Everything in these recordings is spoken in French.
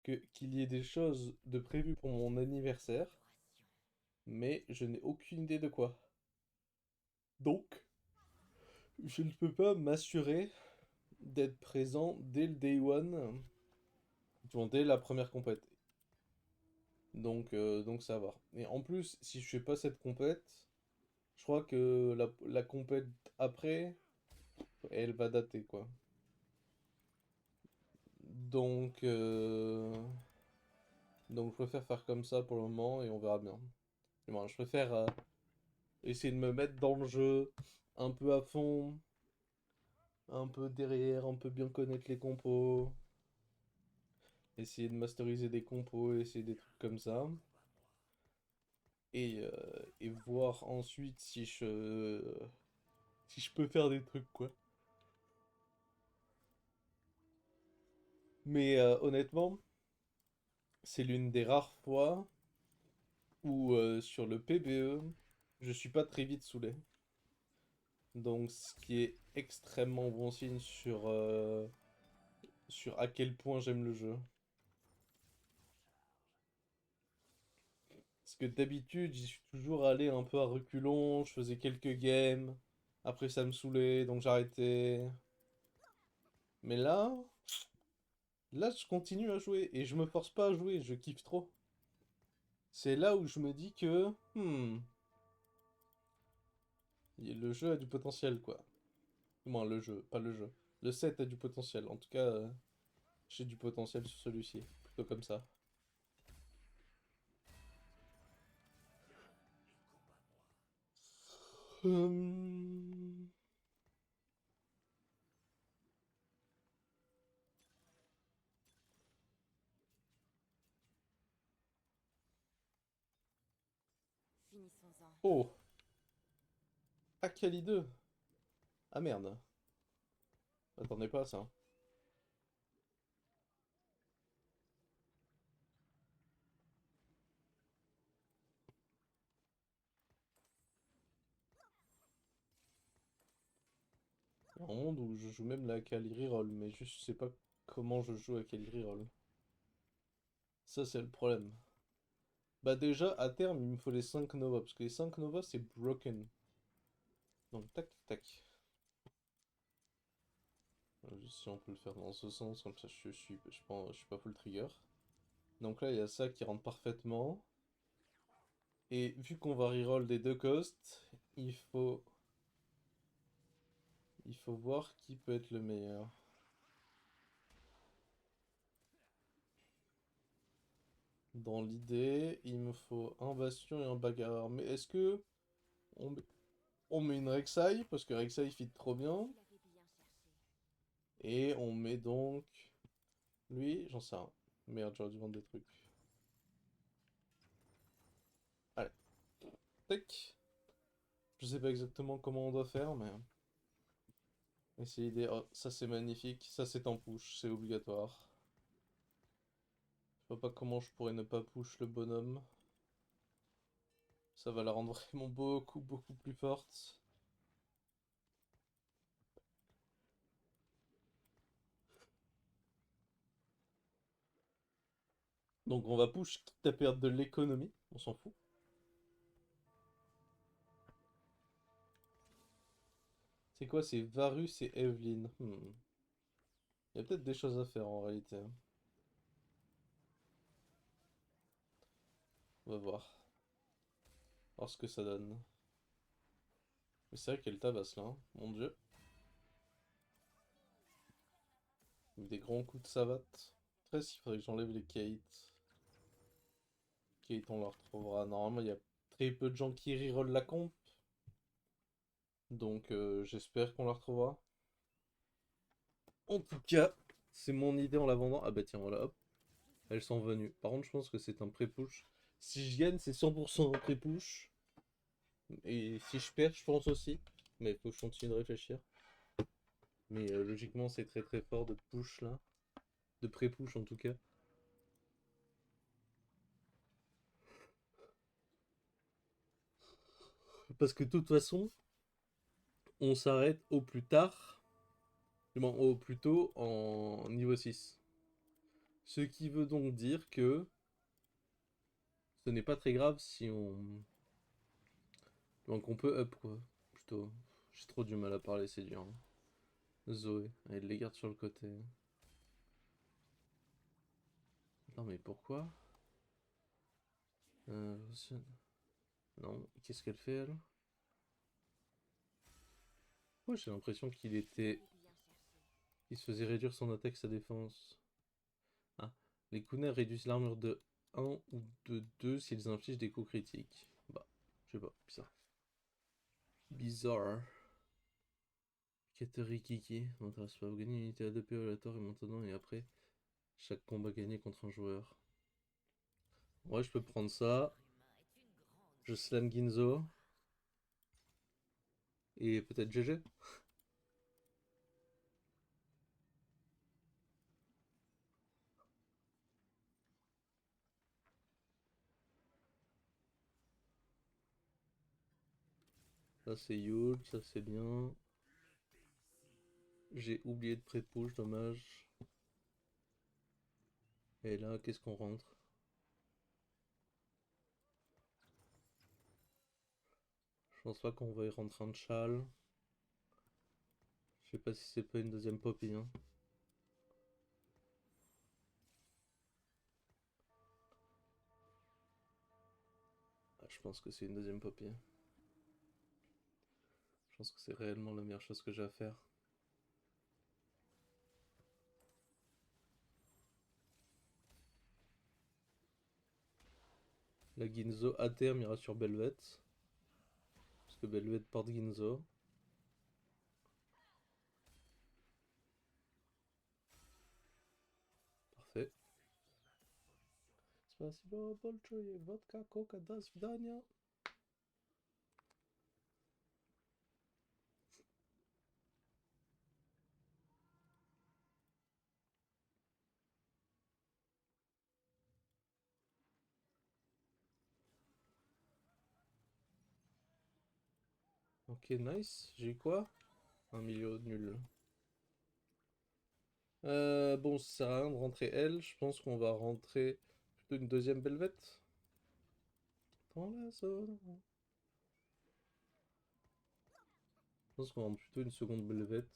qu'il y ait des choses de prévues pour mon anniversaire, mais je n'ai aucune idée de quoi. Donc, je ne peux pas m'assurer d'être présent dès le day one, dès la première compète. Donc ça va. Et en plus, si je fais pas cette compète, je crois que la compète après, elle va dater, quoi. Donc, euh, donc je préfère faire comme ça pour le moment et on verra bien. Bon, je préfère essayer de me mettre dans le jeu un peu à fond, un peu derrière, un peu bien connaître les compos, essayer de masteriser des compos, essayer des trucs comme ça. Et voir ensuite si je peux faire des trucs, quoi. Mais honnêtement, c'est l'une des rares fois où sur le PBE, je suis pas très vite saoulé. Donc ce qui est extrêmement bon signe sur à quel point j'aime le jeu. Parce que d'habitude, j'y suis toujours allé un peu à reculons, je faisais quelques games, après ça me saoulait, donc j'arrêtais. Mais là, je continue à jouer, et je me force pas à jouer, je kiffe trop. C'est là où je me dis que, le jeu a du potentiel, quoi. Du moins, le jeu, pas le jeu. Le set a du potentiel, en tout cas, j'ai du potentiel sur celui-ci, plutôt comme ça. Hum, Finissons-en. Oh, Akali 2. Ah merde, attendez pas à ça. Il y a un monde où je joue même la Akali reroll, mais je sais pas comment je joue Akali reroll. Ça, c'est le problème. Bah déjà, à terme, il me faut les 5 Nova, parce que les 5 Nova, c'est broken. Donc, tac, tac. Si on peut le faire dans ce sens, comme ça je suis pas full trigger. Donc là, il y a ça qui rentre parfaitement. Et vu qu'on va reroll des deux costs, il faut voir qui peut être le meilleur. Dans l'idée, il me faut un bastion et un bagarreur. Mais est-ce que on, on met une Rek'Sai, parce que Rek'Sai fit trop bien. Vous l'avez bien cherché. Et on met donc lui, j'en sais rien. Merde, j'aurais dû vendre des trucs. Allez, tac. Je sais pas exactement comment on doit faire, mais essayer des... Oh, ça c'est magnifique. Ça c'est en push, c'est obligatoire. Je vois pas comment je pourrais ne pas push le bonhomme. Ça va la rendre vraiment beaucoup, beaucoup plus forte. Donc on va push quitte à perdre de l'économie. On s'en fout. C'est quoi? C'est Varus et Evelyn. Il y a peut-être des choses à faire en réalité. On va voir. Voir ce que ça donne. Mais c'est vrai qu'elle tabasse là, hein. Mon dieu. Des grands coups de savate. Après, il faudrait que j'enlève les Kate. Kate, on la retrouvera. Normalement, il y a très peu de gens qui reroll la comp. Donc, j'espère qu'on la retrouvera. En tout cas, c'est mon idée en la vendant. Ah bah tiens, voilà, hop. Elles sont venues. Par contre, je pense que c'est un pré-push. Si je gagne, c'est 100% un pré-push. Et si je perds, je pense aussi. Mais il faut que je continue de réfléchir. Mais logiquement, c'est très très fort de push là. De pré-push en tout cas. Parce que de toute façon, on s'arrête au plus tard. Au plus tôt en niveau 6. Ce qui veut donc dire que ce n'est pas très grave si on... Donc on peut up quoi, plutôt. J'ai trop du mal à parler, c'est dur, hein. Zoé, elle les garde sur le côté. Non mais pourquoi Lucian. Non, qu'est-ce qu'elle fait elle? Moi j'ai l'impression qu'il était... Bien cherché. Il se faisait réduire son attaque, sa défense. Ah, les kunai réduisent l'armure de 1 ou de 2 s'ils infligent des coups critiques. Bah, je sais pas, bizarre. Bizarre. Kateri Kiki, m'intéresse pas. Vous gagnez une unité ADP aléatoire et maintenant et après chaque combat gagné contre un joueur. Ouais, je peux prendre ça. Je slam Ginzo. Et peut-être GG. Ça c'est Yule, ça c'est bien. J'ai oublié de pré-push, dommage. Et là, qu'est-ce qu'on rentre? Je pense pas qu'on va y rentrer un châle. Je sais pas si c'est pas une deuxième poppy, hein. Ah, je pense que c'est une deuxième poppy. Je pense que c'est réellement la meilleure chose que j'ai à faire. La Ginzo à terme ira sur Belvet. Parce que Belvet porte Ginzo. Parfait. Спасибо большое. Водка, кока, до свидания. Ok, nice. J'ai eu quoi? Un milieu nul. Bon, ça sert à rien de rentrer elle. Je pense qu'on va rentrer plutôt une deuxième Belvet. Dans la zone. Je pense qu'on rentre plutôt une seconde Belvet.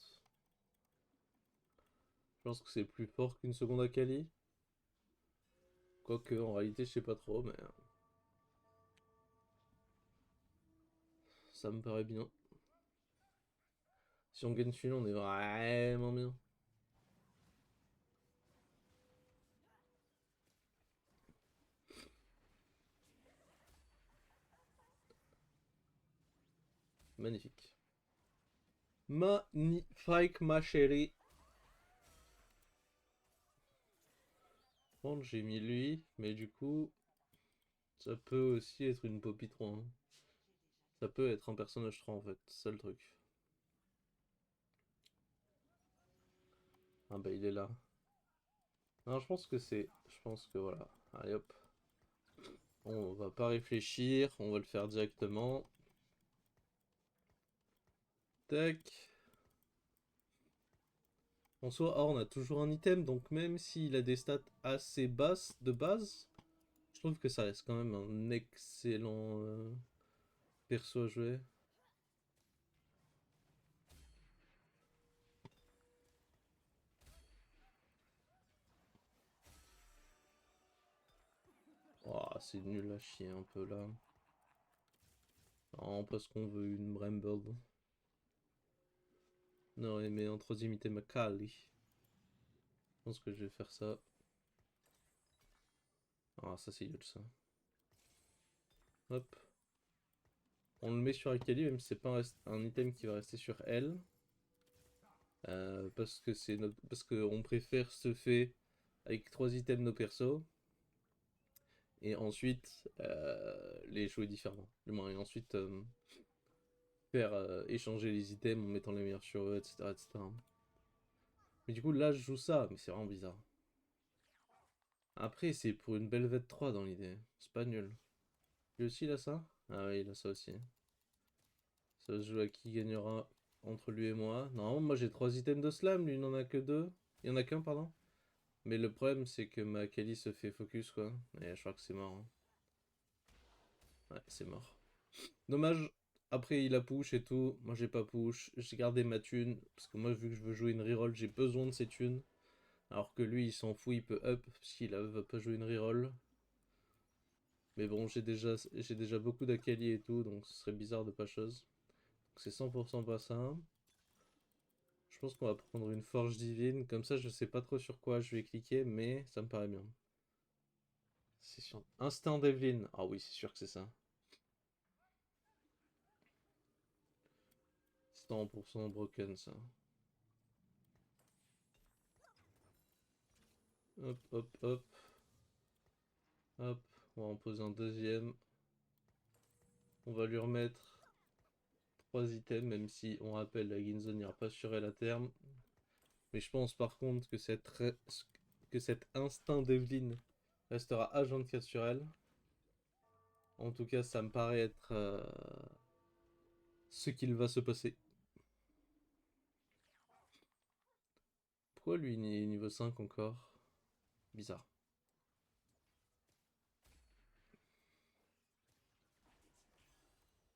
Je pense que c'est plus fort qu'une seconde Akali. Quoique, en réalité, je sais pas trop, mais ça me paraît bien. Si on gagne celui-là, on est vraiment bien. Magnifique. Magnifique, ma chérie. Bon, j'ai mis lui, mais du coup, ça peut aussi être une Poppy 3, hein. Ça peut être un personnage 3 en fait, c'est ça le truc. Ah bah il est là. Non, je pense que c'est... Je pense que voilà. Allez hop. On va pas réfléchir, on va le faire directement. Tac. En soi, Ornn a toujours un item, donc même s'il a des stats assez basses de base, je trouve que ça reste quand même un excellent perso à jouer. Oh, c'est nul à chier un peu là. Non, parce qu'on veut une Bramble. Non, mais en troisième item à Kali. Je pense que je vais faire ça. Ah, ça c'est huge ça. Hop. On le met sur Akali, même si c'est pas un item qui va rester sur elle. Parce que c'est notre... parce qu'on préfère se faire avec 3 items nos persos. Et ensuite les jouer différemment. Du moins, et ensuite faire échanger les items en mettant les meilleurs sur eux, etc., etc. Mais du coup, là, je joue ça, mais c'est vraiment bizarre. Après, c'est pour une belle V3 dans l'idée. C'est pas nul. Lui aussi, il a ça? Ah oui, il a ça aussi. Ça se joue à qui gagnera entre lui et moi. Non, moi j'ai 3 items de slam, lui il n'en a que 2. Il y en a qu'un, pardon. Mais le problème, c'est que ma Kali se fait focus, quoi. Et je crois que c'est mort, hein. Ouais, c'est mort. Dommage. Après, il a push et tout. Moi, j'ai pas push. J'ai gardé ma thune. Parce que moi, vu que je veux jouer une reroll, j'ai besoin de ces thunes. Alors que lui, il s'en fout, il peut up. Parce qu'il va pas jouer une reroll. Mais bon, j'ai déjà beaucoup d'Akali et tout. Donc, ce serait bizarre de pas chose. Donc, c'est 100% pas ça. Je pense qu'on va prendre une forge divine. Comme ça, je sais pas trop sur quoi je vais cliquer. Mais ça me paraît bien. C'est sûr. Instant Devlin. Ah oui, c'est sûr que c'est ça. 100% broken, ça. Hop, hop, hop. Hop, on va en poser un deuxième. On va lui remettre 3 items, même si on rappelle la Ginzo n'ira pas sur elle à terme. Mais je pense par contre que cet instinct d'Evelyn restera H24 sur elle. En tout cas, ça me paraît être ce qu'il va se passer. Pourquoi lui il est niveau 5 encore? Bizarre.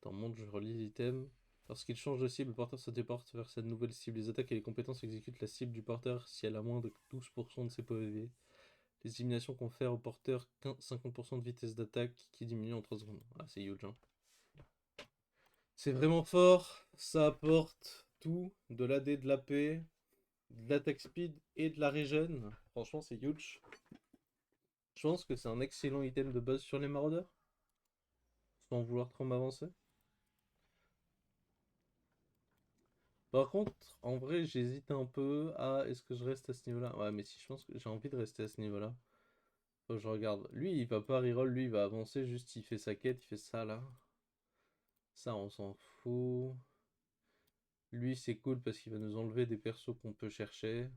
Attends, monte, je relis l'item. Lorsqu'il change de cible, le porteur se déporte vers cette nouvelle cible. Les attaques et les compétences exécutent la cible du porteur si elle a moins de 12% de ses PV. Les éliminations confèrent au porteur 50% de vitesse d'attaque qui diminue en 3 secondes. Ah, c'est huge, hein. C'est vraiment fort. Ça apporte tout. De l'AD, de l'AP, de l'attaque speed et de la régène. Franchement, c'est huge. Je pense que c'est un excellent item de base sur les maraudeurs. Sans vouloir trop m'avancer. Par contre, en vrai, j'hésite un peu à est-ce que je reste à ce niveau-là. Ouais, mais si je pense que j'ai envie de rester à ce niveau-là. Faut que je regarde. Lui, il va pas reroll, lui, il va avancer, juste il fait sa quête, il fait ça là. Ça, on s'en fout. Lui, c'est cool parce qu'il va nous enlever des persos qu'on peut chercher.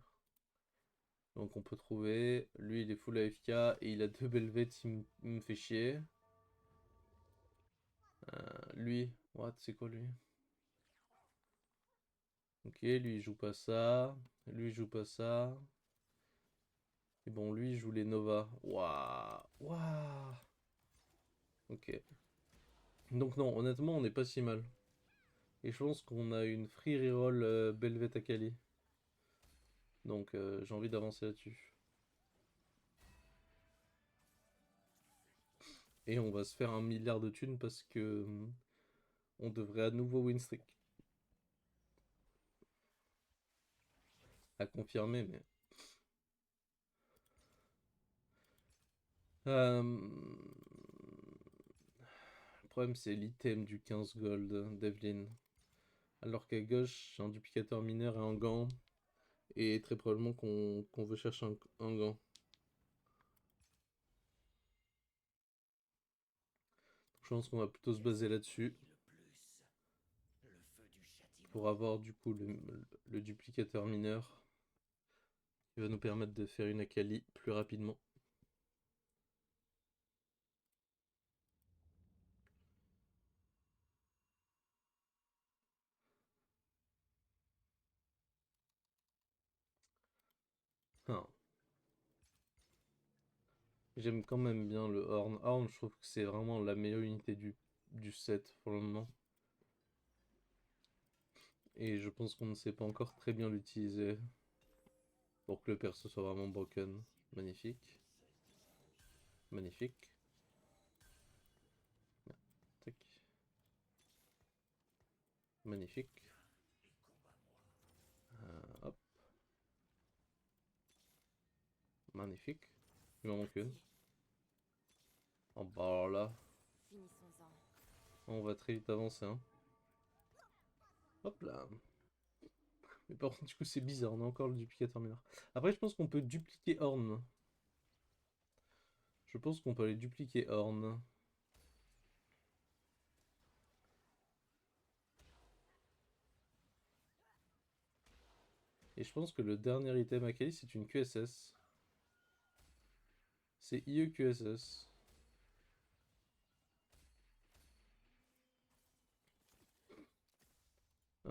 Donc on peut trouver. Lui, il est full AFK et il a 2 Belvets, il me fait chier. Lui, what, c'est quoi lui? Ok, lui, il joue pas ça. Lui, il joue pas ça. Et bon, lui, il joue les Nova. Waouh, waouh. Ok. Donc non, honnêtement, on n'est pas si mal. Et je pense qu'on a une free reroll Belvet Akali. Donc j'ai envie d'avancer là-dessus. Et on va se faire 1 milliard de thunes parce que on devrait à nouveau win streak. À confirmer, mais... Le problème, c'est l'item du 15 gold d'Evelyn. Alors qu'à gauche, j'ai un duplicateur mineur et un gant. Et très probablement qu'on veut chercher un gant. Je pense qu'on va plutôt se baser là-dessus. Pour avoir du coup le duplicateur mineur. Qui va nous permettre de faire une Akali plus rapidement. Ah. J'aime quand même bien le Horn. Horn, je trouve que c'est vraiment la meilleure unité du set pour le moment. Et je pense qu'on ne sait pas encore très bien l'utiliser pour que le perso soit vraiment broken. Magnifique. Magnifique. Tac. Magnifique. Hop. Magnifique. Il m'en manque une. Oh bah alors là, Finissons-en. on va très vite avancer, hein. Hop là. Mais par contre, du coup, c'est bizarre, on a encore le duplicateur mineur. Après, je pense qu'on peut dupliquer Horn. Je pense qu'on peut aller dupliquer Horn. Et je pense que le dernier item à Kali, c'est une QSS. C'est IE QSS.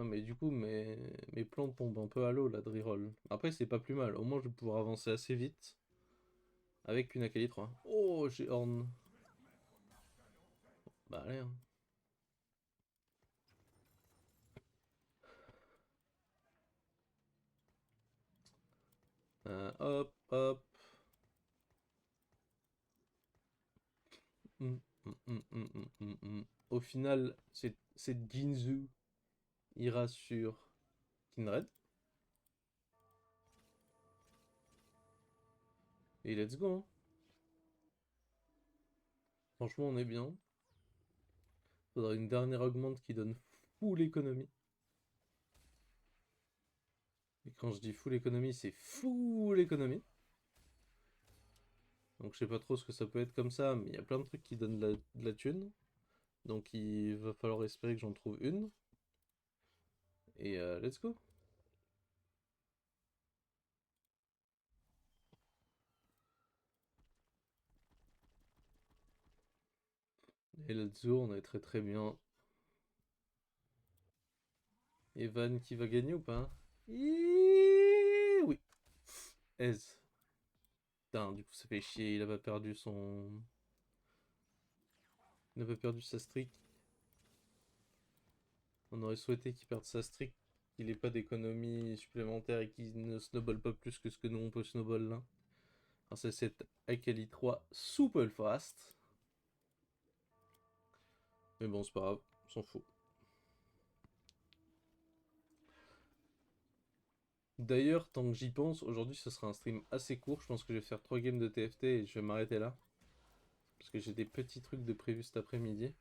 Ah, mais du coup, mes plans tombent un peu à l'eau là de reroll. Après, c'est pas plus mal. Au moins, je vais pouvoir avancer assez vite avec une Akali 3. Oh, j'ai Horn. Bah, allez, hein. Hop, hop. Hum, hum. Au final, cette Ginzu ira sur Kindred. Et let's go, hein. Franchement, on est bien. Faudra une dernière augmente qui donne full économie. Et quand je dis full économie, c'est full économie. Donc je sais pas trop ce que ça peut être comme ça, mais il y a plein de trucs qui donnent de la thune. Donc il va falloir espérer que j'en trouve une. Et let's go. Et let's go, on est très très bien. Evan qui va gagner ou pas? Oui. Ez. Putain, du coup ça fait chier, il a pas perdu son... Il n'a pas perdu sa streak. On aurait souhaité qu'il perde sa streak, qu'il ait pas d'économie supplémentaire et qu'il ne snowball pas plus que ce que nous on peut snowball là. Alors c'est cette Akali 3 super fast. Mais bon, c'est pas grave, on s'en fout. D'ailleurs, tant que j'y pense, aujourd'hui ce sera un stream assez court. Je pense que je vais faire 3 games de TFT et je vais m'arrêter là. Parce que j'ai des petits trucs de prévu cet après-midi.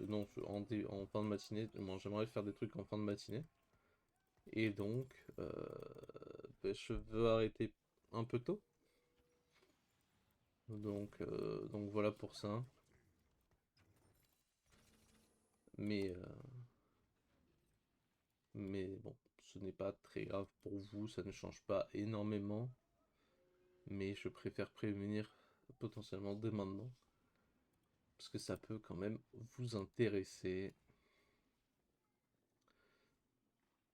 Non, en fin de matinée. Moi, j'aimerais faire des trucs en fin de matinée. Et donc, ben, je veux arrêter un peu tôt. Donc voilà pour ça. Mais, euh, mais bon, ce n'est pas très grave pour vous, ça ne change pas énormément. Mais je préfère prévenir potentiellement dès maintenant. Parce que ça peut quand même vous intéresser.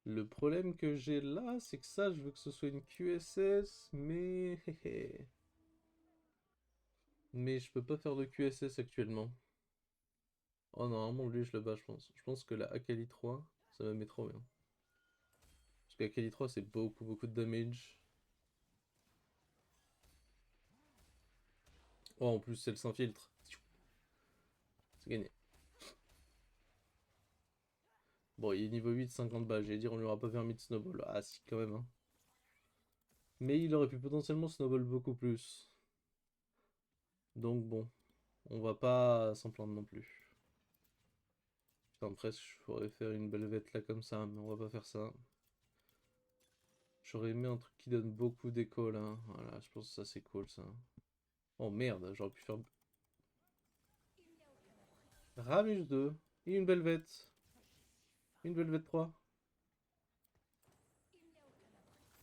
Le problème que j'ai là, c'est que ça, je veux que ce soit une QSS, mais... mais je peux pas faire de QSS actuellement. Oh, normalement, lui, je le bats, je pense. Je pense que la Akali 3, ça me met trop bien. Parce qu'Akali 3, c'est beaucoup, beaucoup de damage. Oh, en plus, elle s'infiltre. C'est gagné. Bon, il est niveau 8, 50 balles. J'allais dire, on lui aura pas permis de snowball. Ah, si, quand même, hein. Mais il aurait pu potentiellement snowball beaucoup plus. Donc bon, on va pas s'en plaindre non plus. Putain, presque, je pourrais faire une belle vête là comme ça, mais on va pas faire ça. J'aurais aimé un truc qui donne beaucoup d'écho là. Voilà, je pense que ça c'est cool ça. Oh merde, j'aurais pu faire Ramus 2 et une Belvette. Une Belvette 3.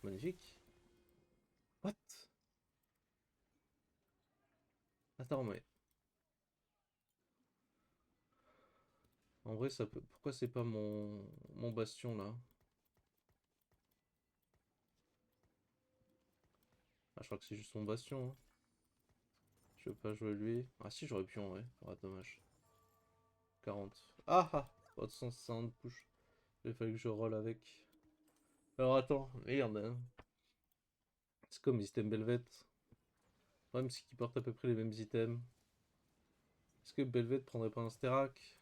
Magnifique. What? Attends, mais. En vrai, ça peut. Pourquoi c'est pas mon bastion là? Ah, je crois que c'est juste mon bastion, hein. Je veux pas jouer lui. Ah, si, j'aurais pu en vrai. Ah, dommage. 40. Ah ah! Oh, de toute façon, c'est un push. Il fallait que je roll avec. Alors attends, merde, hein. C'est comme item Belvette. Le problème, c'est qu'ils portent à peu près les mêmes items. Est-ce que Belvette prendrait pas un Sterak?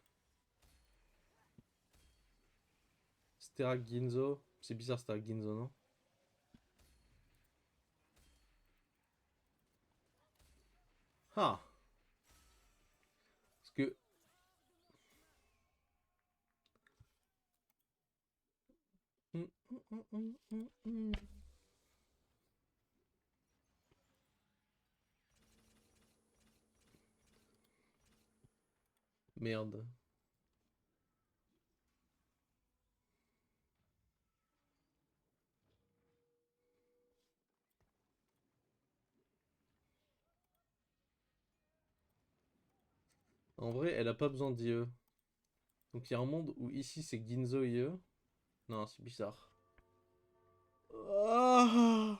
Sterak Ginzo? C'est bizarre Sterak Ginzo, non? Ah! Parce que... Merde. En vrai, elle a pas besoin d'IE. Donc il y a un monde où ici c'est Ginzo et eux. Non, c'est bizarre. Ah,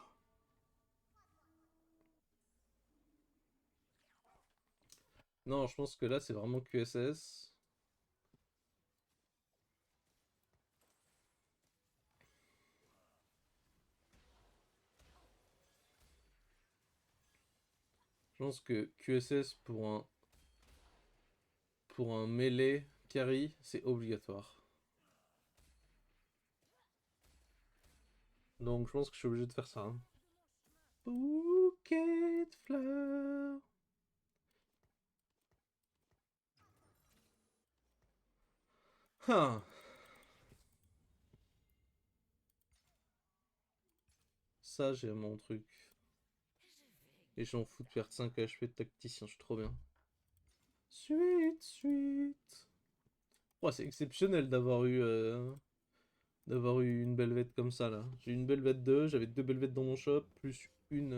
non, je pense que là c'est vraiment QSS. Je pense que QSS pour un melee carry, c'est obligatoire. Donc je pense que je suis obligé de faire ça, hein. Bouquet de fleurs. Ah. Ça, j'ai mon truc. Et j'en fous de perdre 5 HP de tacticien, je suis trop bien. Suite. Oh, c'est exceptionnel d'avoir eu une Belvet comme ça là. J'ai eu une Belvet 2, j'avais 2 Belvet dans mon shop, plus plus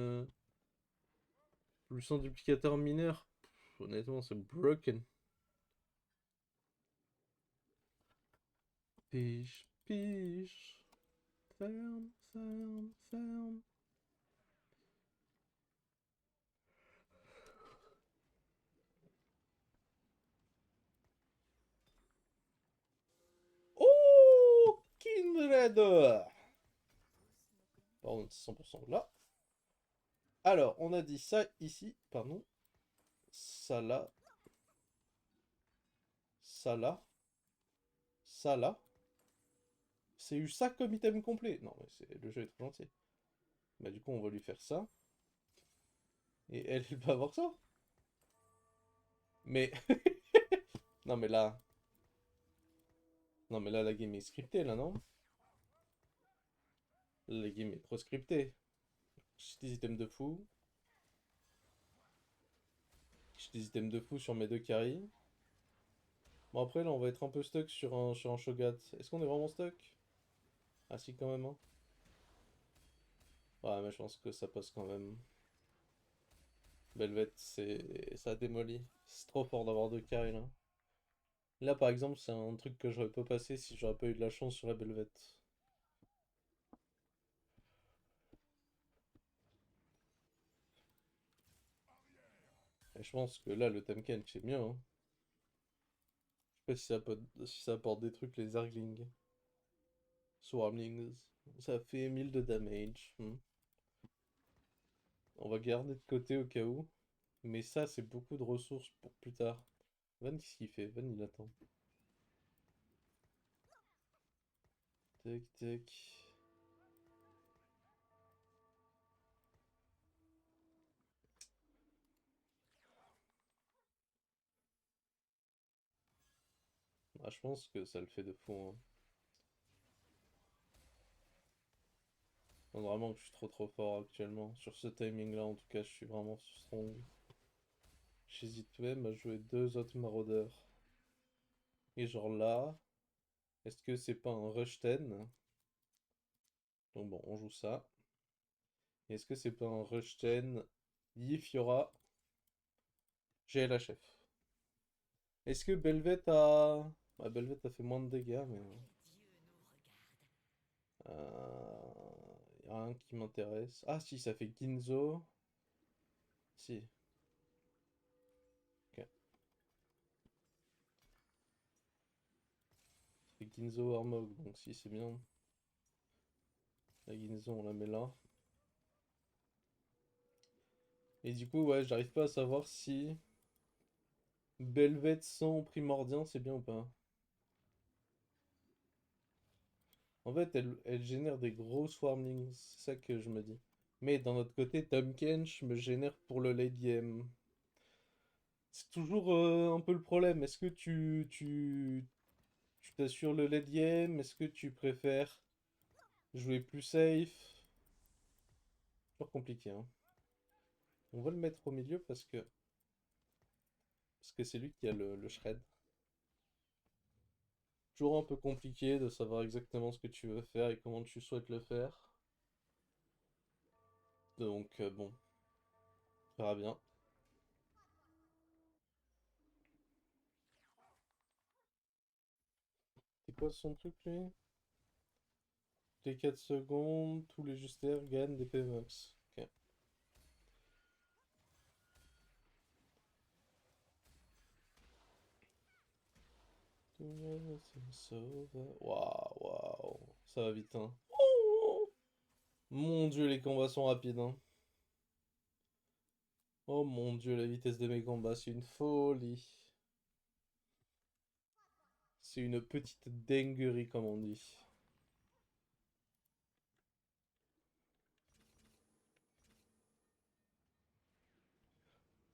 un duplicateur mineur. Pff, honnêtement, c'est broken. Pige. Ferme. Oh, Kindred. Pardon, 100% là. Alors, on a dit ça ici, pardon. Ça là. Ça là. Ça là. C'est eu ça comme item complet. Non, mais le jeu est trop gentil. Bah, du coup, on va lui faire ça. Et elle va avoir ça. Mais. Non, mais là. Non, mais là, la game est scriptée, là, non? La game est trop scriptée. J'ai des items de fou. J'ai des items de fou sur mes deux carries. Bon, après, là, on va être un peu stuck sur un Shogat. Est-ce qu'on est vraiment stuck? Ah, si, quand même, hein. Ouais, mais je pense que ça passe quand même. Belvet, ça a démoli. C'est trop fort d'avoir deux carries, là. Là, par exemple, c'est un truc que j'aurais pas passé si j'aurais pas eu de la chance sur la Belvet. Et je pense que là, le Temken, c'est mieux, hein. Je sais pas si ça apporte des trucs, les Zerglings. Swarmlings. Ça fait 1000 de damage. On va garder de côté au cas où. Mais ça, c'est beaucoup de ressources pour plus tard. Van, qu'est-ce qu'il fait? Van, il attend. Tac. Ah, je pense que ça le fait de fou, hein. Non, vraiment que je suis trop fort actuellement. Sur ce timing-là, en tout cas, je suis vraiment strong. J'hésite même à jouer deux autres maraudeurs. Et genre là, est-ce que c'est pas un Rushten? Donc bon, on joue ça. Est-ce que c'est pas un Rushten Yfiora GLHF? Est-ce que Belvet a... Bah, Belvet a fait moins de dégâts, mais... Y a rien qui m'intéresse. Ah si, ça fait Ginzo. Si, ok. Ça fait Ginzo Armog, donc si, c'est bien. La Ginzo, on la met là. Et du coup, ouais, j'arrive pas à savoir si Belvet sans Primordien, c'est bien ou pas. En fait, elle génère des gros swarmlings, c'est ça que je me dis. Mais d'un autre côté, Tom Kench me génère pour le late game. C'est toujours un peu le problème. Est-ce que tu t'assures le late game? Est-ce que tu préfères jouer plus safe? Toujours compliqué, hein. On va le mettre au milieu parce que c'est lui qui a le shred. Toujours un peu compliqué de savoir exactement ce que tu veux faire et comment tu souhaites le faire. Donc bon, on verra bien. quoi son truc lui? Les 4 secondes, tous les justers gagnent des PMX. Ok. Waouh, waouh. Ça va vite, hein. Oh mon dieu, les combats sont rapides, hein. Oh mon dieu, la vitesse de mes combats, c'est une folie. C'est une petite dinguerie, comme on dit.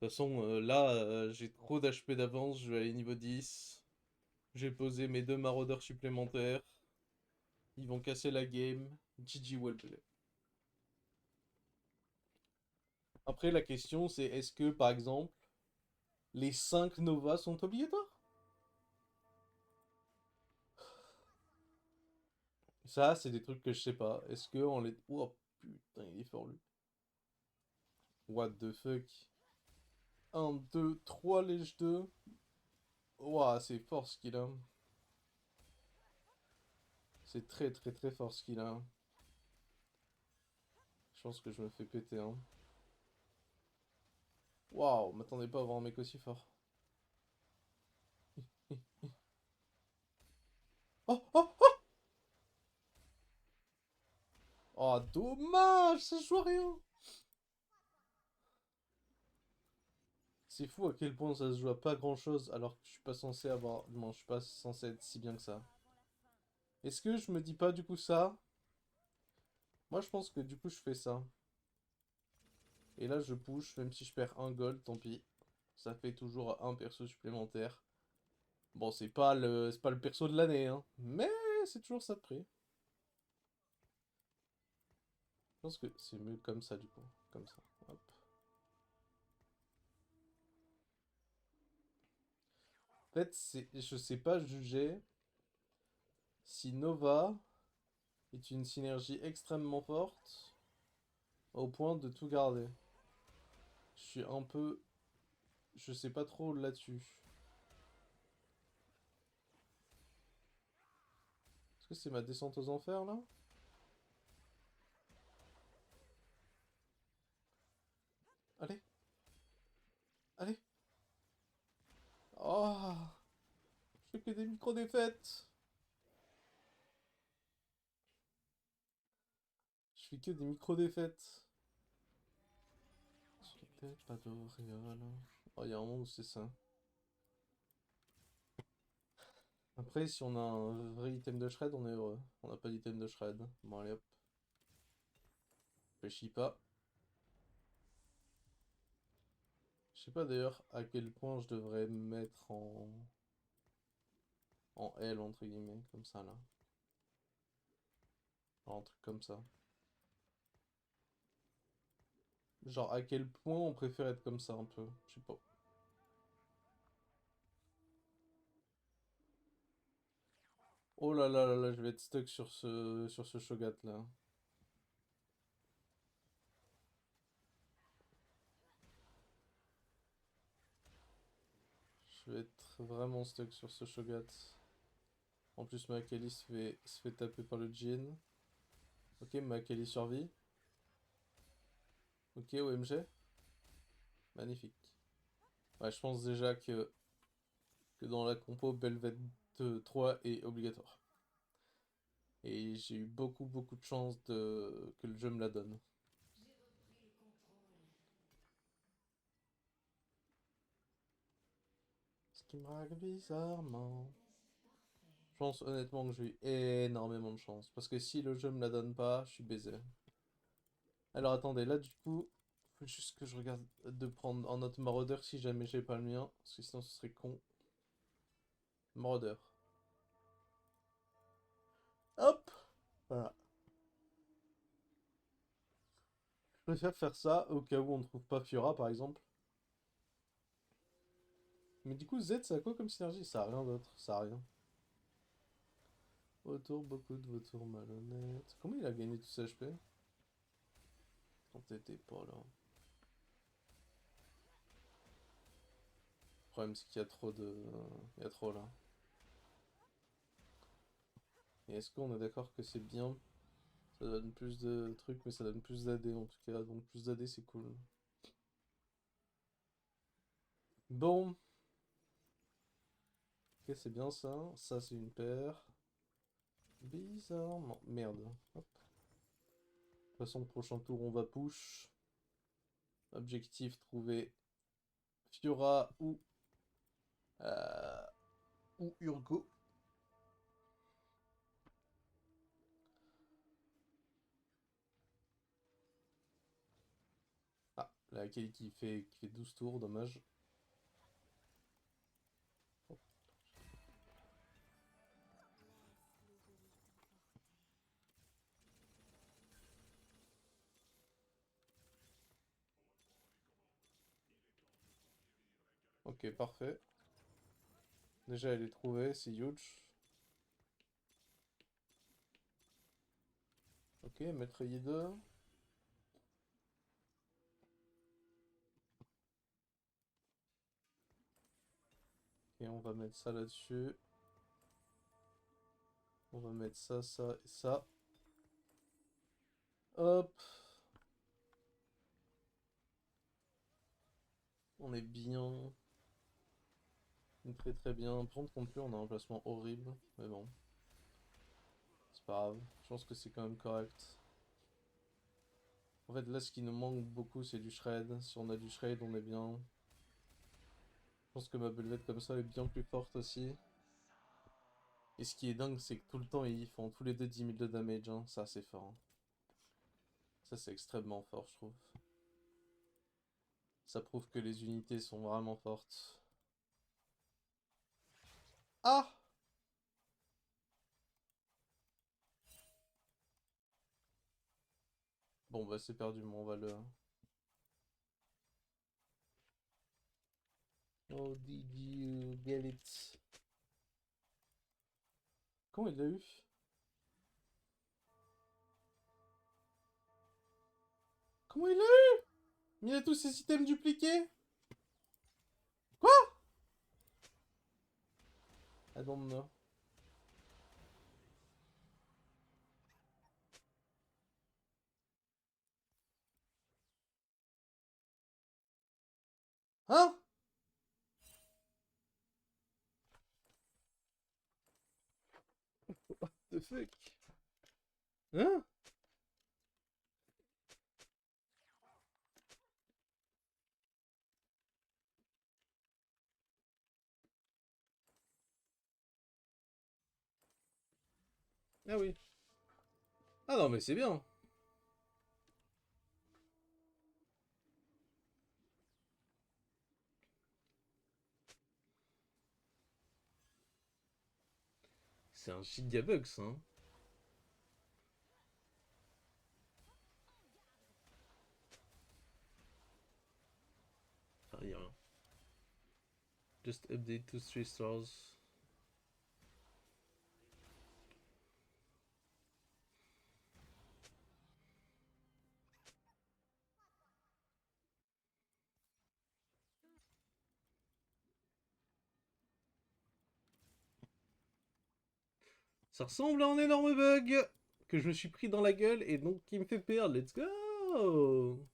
De toute façon, là, j'ai trop d'HP d'avance, je vais aller niveau 10. J'ai posé mes 2 maraudeurs supplémentaires. Ils vont casser la game. GG wellplay. Après, la question, c'est est-ce que, par exemple, les 5 Nova sont obligatoires? Ça, c'est des trucs que je sais pas. Est-ce que on les... Oh putain, il est fort lui. What the fuck? 1, 2, 3 lèche 2. Ouah, c'est fort ce qu'il a. C'est très très très fort ce qu'il a. Je pense que je me fais péter, hein. Waouh, m'attendais pas à avoir un mec aussi fort. Oh, oh, oh! Oh, dommage, ça joue à rien. C'est fou à quel point ça se joue à pas grand chose alors que je suis pas censé avoir... Non, je suis pas censé être si bien que ça. Est-ce que je me dis pas du coup ça? Moi je pense que du coup je fais ça. Et là je push, même si je perds un gold, tant pis. Ça fait toujours un perso supplémentaire. Bon, c'est pas le perso de l'année, hein. Mais c'est toujours ça de prix. Je pense que c'est mieux comme ça du coup. Comme ça. Hop. En fait, je sais pas juger si Nova est une synergie extrêmement forte au point de tout garder. Je suis un peu... Je sais pas trop là-dessus. Est-ce que c'est ma descente aux enfers là? Allez, allez. Oh, je fais que des micro-défaites. Je fais que des micro-défaites. Pas d'auréole. Oh, il y a un moment où c'est ça. Après, si on a un vrai item de shred, on est heureux. On n'a pas d'item de shred. Bon, allez hop. Réfléchis pas. Je sais pas d'ailleurs à quel point je devrais me mettre en L entre guillemets, comme ça là. Genre un truc comme ça. Genre à quel point on préfère être comme ça un peu. Je sais pas. Oh là là là là, je vais être stuck sur ce Shogat là. Je vais être vraiment stuck sur ce Shogat. En plus, Makali se fait taper par le Jin. Ok, Makali survit. Ok, OMG. Magnifique. Ouais, je pense déjà que dans la compo, Belvet 3 est obligatoire. Et j'ai eu beaucoup de chance que le jeu me la donne. Ce qui me rague bizarrement. Je pense honnêtement que j'ai eu énormément de chance. Parce que si le jeu me la donne pas, je suis baisé. Alors attendez, là du coup, faut juste que je regarde de prendre en note Marauder si jamais j'ai pas le mien. Parce que sinon ce serait con. Marauder. Hop! Voilà. Je préfère faire ça au cas où on ne trouve pas Fiora par exemple. Mais du coup, Z, ça a quoi comme synergie? Ça a rien d'autre, ça a rien. Autour, beaucoup de vautours malhonnêtes. Comment il a gagné tout ce HP? Quand t'étais pas là. Le problème, c'est qu'il y a trop de... Il y a trop là. Et est-ce qu'on est d'accord que c'est bien? Ça donne plus de trucs, mais ça donne plus d'AD en tout cas. Donc plus d'AD, c'est cool. Bon. Ok, c'est bien ça. Ça, c'est une paire. Bizarrement. Merde. Hop. De toute façon, prochain tour, on va push. Objectif, trouver Fiora euh, ou Urgo. Ah, la Kay qui fait 12 tours, dommage. Ok, parfait. Déjà, elle est trouvée, c'est huge. Ok, maître Yida. Et on va mettre ça là-dessus. On va mettre ça, ça et ça. Hop. On est bien. Très très bien. Par contre lui, on a un placement horrible. Mais bon. C'est pas grave. Je pense que c'est quand même correct. En fait, là, ce qui nous manque beaucoup, c'est du shred. Si on a du shred, on est bien. Je pense que ma belvette comme ça est bien plus forte aussi. Et ce qui est dingue, c'est que tout le temps, ils font tous les deux 10 000 de damage. Hein. Ça, c'est fort. Hein. Ça, c'est extrêmement fort, je trouve. Ça prouve que les unités sont vraiment fortes. Ah! Bon, bah, c'est perdu, mais on va le... Oh, did you get it? Comment il l'a eu? Comment il l'a eu? Mais il a tous ses items dupliqués? Quoi? I don't know. Hein? What the fuck? Hein? Ah oui. Ah non, mais c'est bien. C'est un gigabug, ça. Hein. Ah, y a rien. Just update to 3 stars. Ça ressemble à un énorme bug que je me suis pris dans la gueule et donc qui me fait perdre. Let's go!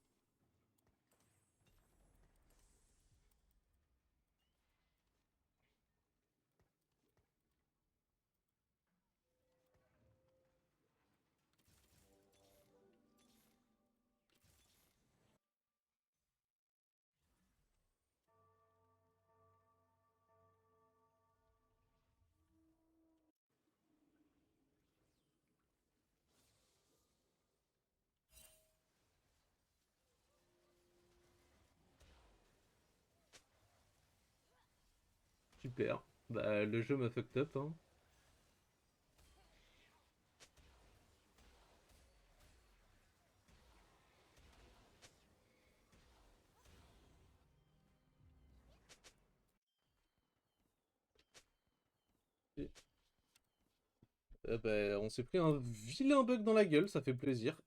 Super. Bah, le jeu m'a fucked up, hein. Bah, on s'est pris un vilain bug dans la gueule, ça fait plaisir.